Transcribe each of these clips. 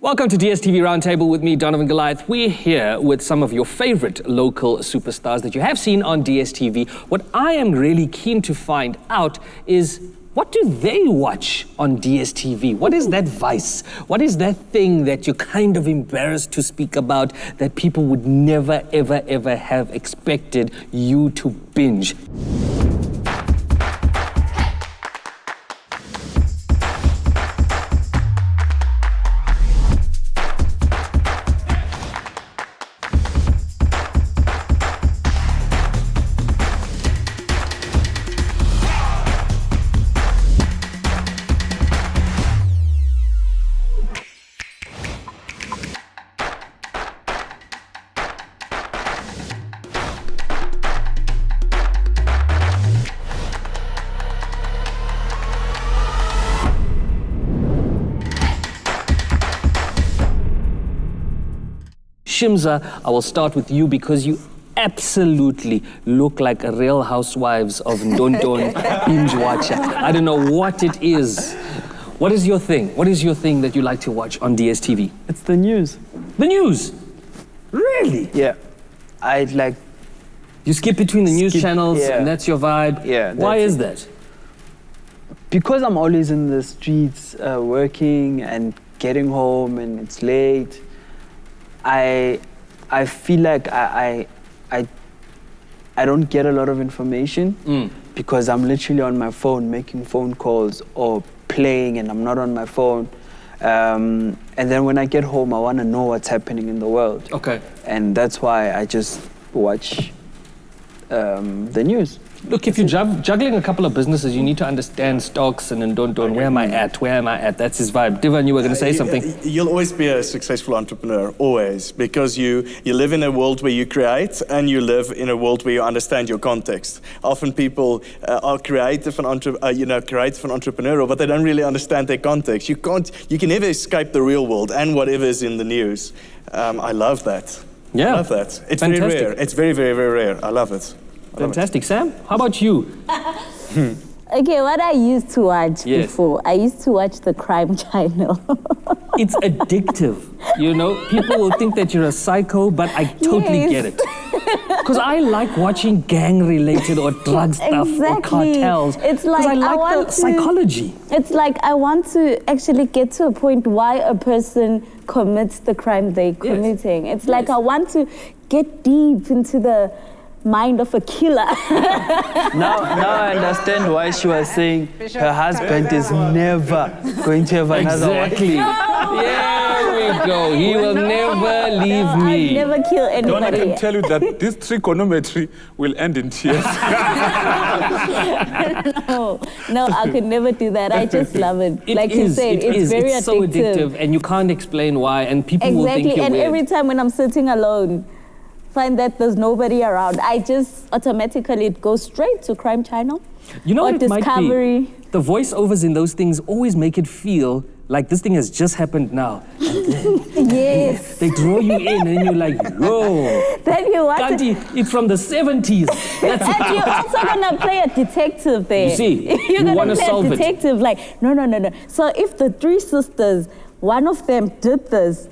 Welcome to DStv Roundtable with me, Donovan Goliath. We're here with some of your favorite local superstars that you have seen on DStv. What I am really keen to find out is, what do they watch on DStv? What is that vice? What is that thing that you're kind of embarrassed to speak about that people would never, ever, ever have expected you to binge? Shimza, I will start with you because you absolutely look like a Real Housewives of Ndondon binge watcher. I don't know what it is. What is your thing? What is your thing that you like to watch on DStv? It's the news. The news? Really? Yeah. I like... You skip between the news channels and that's your vibe? Yeah. Why is that? Because I'm always in the streets working and getting home and it's late. I feel like I don't get a lot of information because I'm literally on my phone making phone calls or playing and I'm not on my phone. And then when I get home, I want to know what's happening in the world. Okay. And that's why I just watch the news. Look, if you're juggling a couple of businesses, you need to understand stocks and Ndondon. Where am I at? Where am I at? That's his vibe. Divan, you were going to say something. You'll always be a successful entrepreneur, always, because you live in a world where you create and you live in a world where you understand your context. Often people are creative and entrepreneurial, but they don't really understand their context. You can never escape the real world and whatever is in the news. I love that. Yeah. I love that. It's fantastic. very rare. It's very, very, very rare. I love it. Fantastic. Sam, how about you? Okay, what I used to watch before, I used to watch the crime channel. It's addictive. You know, people will think that you're a psycho, but I totally get it. Because I like watching gang-related or drug stuff or cartels. It's like I like the psychology. It's like I want to actually get to a point why a person commits the crime they're committing. It's like I want to get deep into the mind of a killer. Now I understand why she was saying her husband is never going to have another wife. Exactly. There we go. He will never leave me. I'll never kill anybody. I can tell you that this trigonometry will end in tears. No, I could never do that. I just love it. Like you said, it's very addictive. So addictive, and you can't explain why, and people will think you're and weird. every time when I'm sitting alone, find that there's nobody around, I just automatically go straight to Crime Channel. You know or what it Discovery. might be? The voiceovers in those things always make it feel like this thing has just happened now. Yes. They draw you in and you're like, whoa. Then you want Kanti, it's from the 70s. That's and you're also gonna play a detective there. You see, you're you gonna play solve a detective, like, no. So if the three sisters, one of them did this,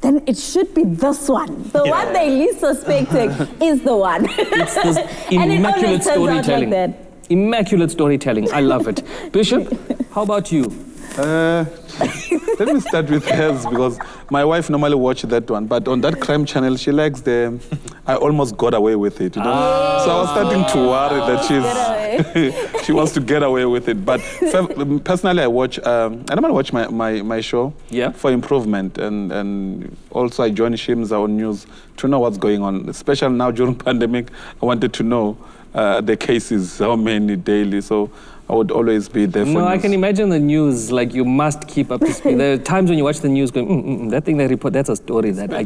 then it should be this one. The one they least suspecting is the one. It's this and immaculate it always turns out storytelling. like that. Immaculate storytelling. I love it. Bishop, how about you? Let me start with hers because my wife normally watches that one, but on that crime channel, she likes I almost got away with it, you know? So I was starting to worry that she wants to get away with it. But personally, I normally watch my show for improvement, and also I join Shimza on news to know what's going on, especially now during pandemic. I wanted to know the cases, how many daily, so I would always be there for news. I can imagine the news, like you must keep up to speed. There are times when you watch the news going, that thing they report, that's a story that I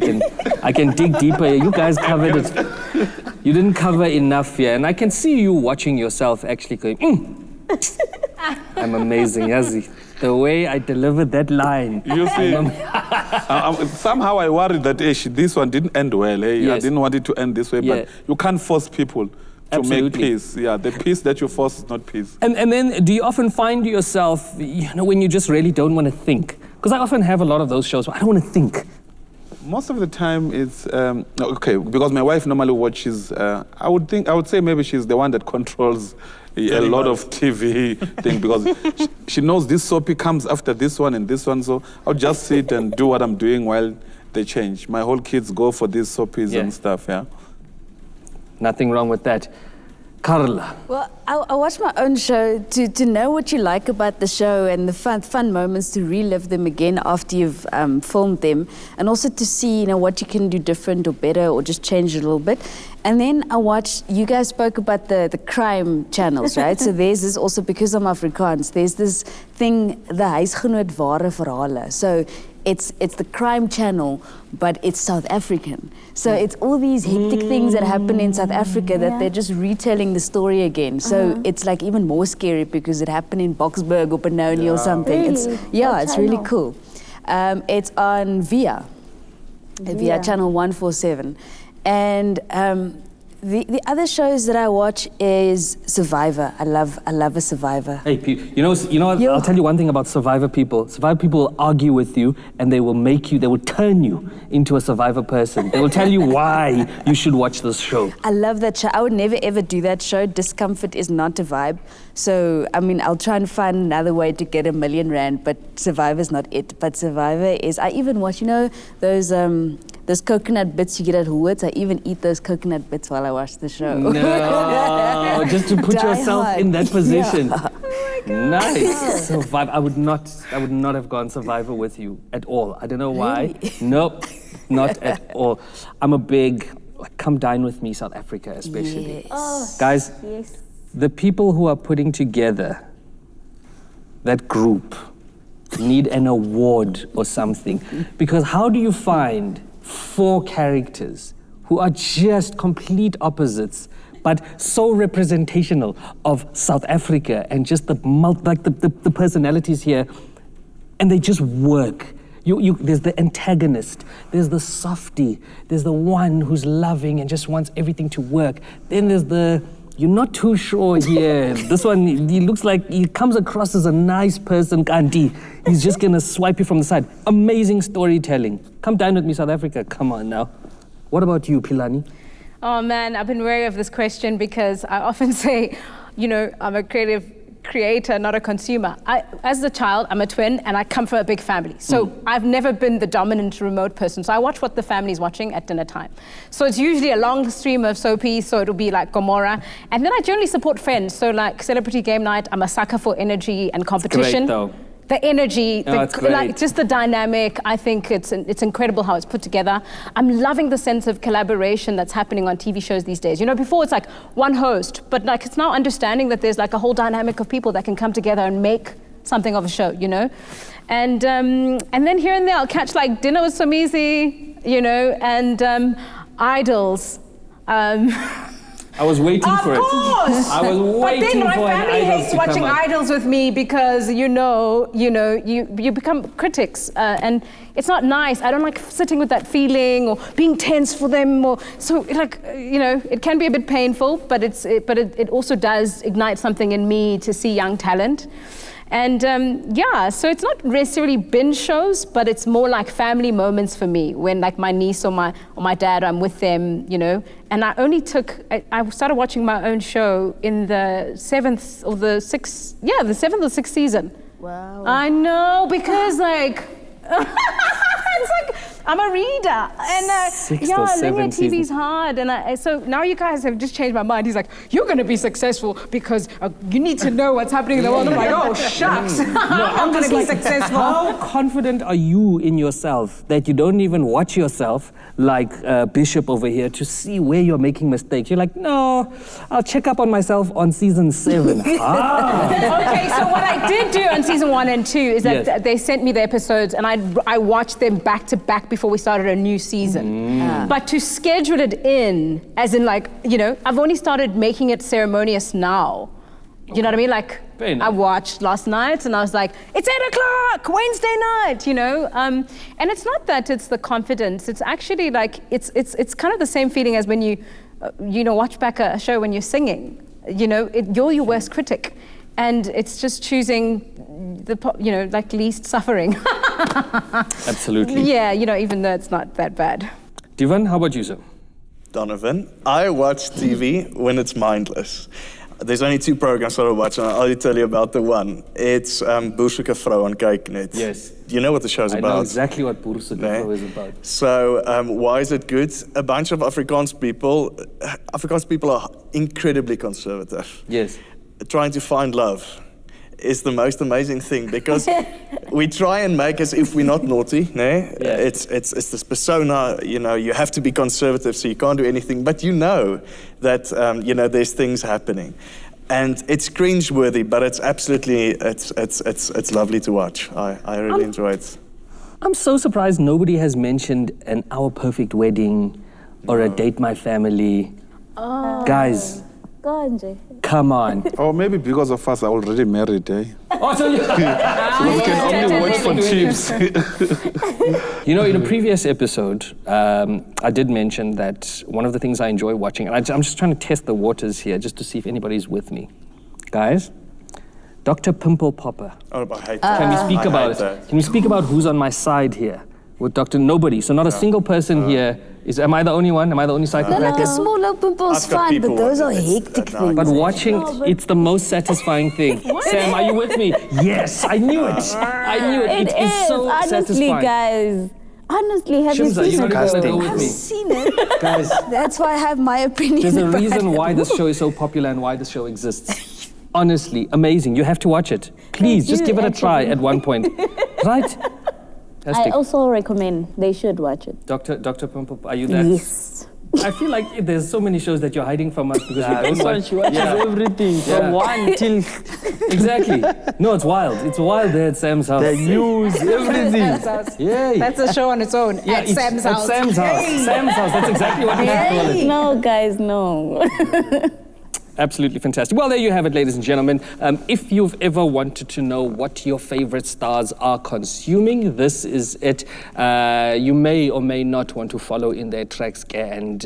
can dig deeper. You guys covered it. You didn't cover enough here. And I can see you watching yourself actually going, I'm amazing, Yazi. The way I delivered that line. You see, somehow I worried that this one didn't end well. I didn't want it to end this way, but you can't force people to make peace. Yeah, the peace that you force is not peace. And then do you often find yourself, when you just really don't want to think, Because I often have a lot of those shows where I don't want to think. Most of the time it's okay, because my wife normally watches. I would say maybe she's the one that controls a lot of TV thing, because she knows this soapy comes after this one and this one. So I'll just sit and do what I'm doing while they change. My whole kids go for these soapies and stuff. Yeah. Nothing wrong with that. Carla. Well, I watch my own show to know what you like about the show and the fun moments, to relive them again after you've filmed them, and also to see, you know, what you can do different or better or just change it a little bit. And then I watch, you guys spoke about the crime channels, right? So there's this also, because I'm Afrikaans, there's this thing, the huisgenoot ware verhale. So it's the crime channel, but it's South African. So it's all these hectic things that happen in South Africa that they're just retelling the story again. So it's like even more scary because it happened in Boksburg or Benoni or something. Really? It's really cool. It's on Via channel 147. And the other shows that I watch is Survivor. I love a Survivor. Hey, you know what? I'll tell you one thing about Survivor people. Survivor people will argue with you, and they will turn you into a Survivor person. They will tell you why you should watch this show. I love that show. I would never ever do that show. Discomfort is not a vibe. So, I mean, I'll try and find another way to get R1 million, but Survivor's not it. But Survivor is, I even watch, you know, those coconut bits you get at Woolworths. I even eat those coconut bits while I watch the show. No, just to put yourself in that position. Yeah. Oh my God. Nice. Survivor. I would not have gone Survivor with you at all. I don't know why. Really? Nope, not at all. I'm a big, come dine with me, South Africa especially. Yes. Oh, Guys, yes. the people who are putting together that group need an award or something. Because how do you find 4 characters who are just complete opposites, but so representational of South Africa and just the personalities here, and they just work? There's the antagonist, there's the softie, there's the one who's loving and just wants everything to work. Then there's the, you're not too sure here. This one, he looks like he comes across as a nice person, Kanti. He's just gonna swipe you from the side. Amazing storytelling. Come dine with me, South Africa. Come on now. What about you, Pilani? Oh man, I've been wary of this question because I often say, you know, I'm a creator, not a consumer. As a child, I'm a twin and I come from a big family. So I've never been the dominant remote person. So I watch what the family's watching at dinner time. So it's usually a long stream of soapies, so it'll be like Gomorrah. And then I generally support friends. So like Celebrity Game Night, I'm a sucker for energy and competition. It's great though. The energy, it's great. like just the dynamic, I think it's incredible how it's put together. I'm loving the sense of collaboration that's happening on TV shows these days. You know, before it's like one host, but like it's now understanding that there's like a whole dynamic of people that can come together and make something of a show, you know? And then here and there I'll catch like Dinner with Somizi, you know, and Idols. I was waiting for it. Of course! I was waiting but then my for family hates watching Idols with me because, you become critics and it's not nice. I don't like sitting with that feeling or being tense for them so like, you know, it can be a bit painful, but it also does ignite something in me to see young talent. And so it's not necessarily binge shows, but it's more like family moments for me when like my niece or my dad, I'm with them, you know. And I started watching my own show in the 7th or 6th season. Wow. I know, because like, it's like, I'm a reader, and linear TV's hard, and so now you guys have just changed my mind. He's like, you're going to be successful because you need to know what's happening in the world. I'm like, oh shucks, I'm going to be successful. How confident are you in yourself that you don't even watch yourself like Bishop over here to see where you're making mistakes? You're like, no, I'll check up on myself on season 7. Okay, so what I did do on season 1 and 2 is that they sent me the episodes, and I watched them back to back before we started a new season. But to schedule it in, as in like, you know, I've only started making it ceremonious now. You know what I mean? Like, I watched last night and I was like, it's 8:00, Wednesday night, you know? And it's not that it's the confidence, it's actually like, it's kind of the same feeling as when you watch back a show when you're singing. You know, you're your worst critic. And it's just choosing the, like least suffering. Absolutely. Yeah, you know, even though it's not that bad. Divan, how about you, sir? Donovan, I watch TV when it's mindless. There's only 2 programs that I watch, and I'll only tell you about the one. It's Boersoeke Vrou on Kyknet. Yes. Do you know what the show's about? I know exactly what Boersoeke Vrou is about. So, why is it good? A bunch of Afrikaans people are incredibly conservative. Yes. Trying to find love is the most amazing thing, because we try and make as if we're not naughty, né? Yeah. It's this persona, you know, you have to be conservative so you can't do anything, but you know that, you know, there's things happening. And it's cringe-worthy, but it's absolutely, it's lovely to watch. I really enjoy it. I'm so surprised nobody has mentioned an Our Perfect Wedding or a Date My Family. Guys, Go on, Jay. come on. Or maybe because of us are already married, eh? Oh, so you... So we can only watch for tips. You know, in a previous episode, I did mention that one of the things I enjoy watching, and I'm just trying to test the waters here just to see if anybody's with me. Guys, Dr. Pimple Popper. Oh, I hate that. Can we speak I about hate that. Can we speak about who's on my side here? With Dr. Nobody. So not a single person here. Am I the only one? Am I the only No, like psychopathic? a small little pimple's I've got fine, but people those are it's- hectic no, things. But watching, it's the most satisfying thing. Sam, are you with me? Yes, I knew it. I knew it. It is, so honestly, satisfying. guys. Honestly, have you Shimza, seen you're it? not even gonna go I've with me. seen it. Guys, That's why I have my opinion. there's a about reason it. why this show is so popular and why this show exists. Honestly, amazing. You have to watch it. Please, just you, give it a try actually. at one point. Right? I Fantastic. also recommend they should watch it. Dr. Pimple, are you there? Yes. I feel like there's so many shows that you're hiding from us because we don't This one, watch. she watches everything from 1 till Exactly. No, it's wild. It's wild there at Sam's house. the news, everything. Yay. That's a show on its own at it's Sam's at house. Sam's house. Sam's house. That's exactly what we call it. No, guys, no. Absolutely fantastic. Well, there you have it, ladies and gentlemen. If you've ever wanted to know what your favorite stars are consuming, this is it. You may or may not want to follow in their tracks and,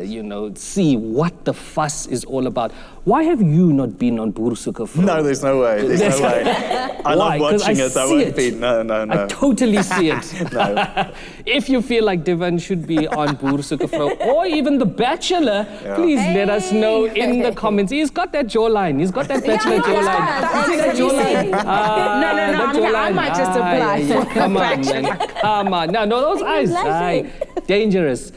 you know, see what the fuss is all about. Why have you not been on Boersoeke Vrou? No, there's no way. There's no way. I Why? love 'Cause watching I it. I see won't it. be. No. I totally see it. No. If you feel like Divan should be on Boersoeke Vrou or even The Bachelor, please let us know in the comments. He's got that jawline. He's got that Bachelor jawline. You see that jawline? No, That I jawline. might just apply for Come on, man. Come on. No, those eyes. Aye. Dangerous.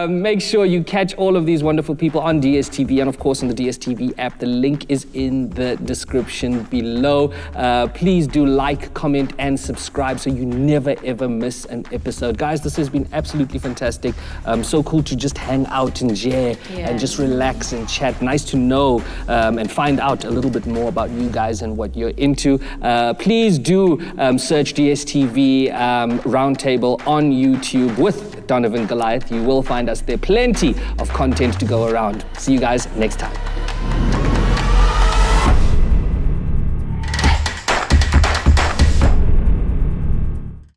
Make sure you catch all of these wonderful people on DStv and, of course, on the DStv app. The link is in the description below. Please do like, comment, and subscribe so you never, ever miss an episode. Guys, this has been absolutely fantastic. So cool to just hang out and share and just relax and chat. Nice to know and find out a little bit more about you guys and what you're into. Please do search DStv Roundtable on YouTube with Donovan Goliath. You will find us there. Plenty of content to go around. See you guys next time.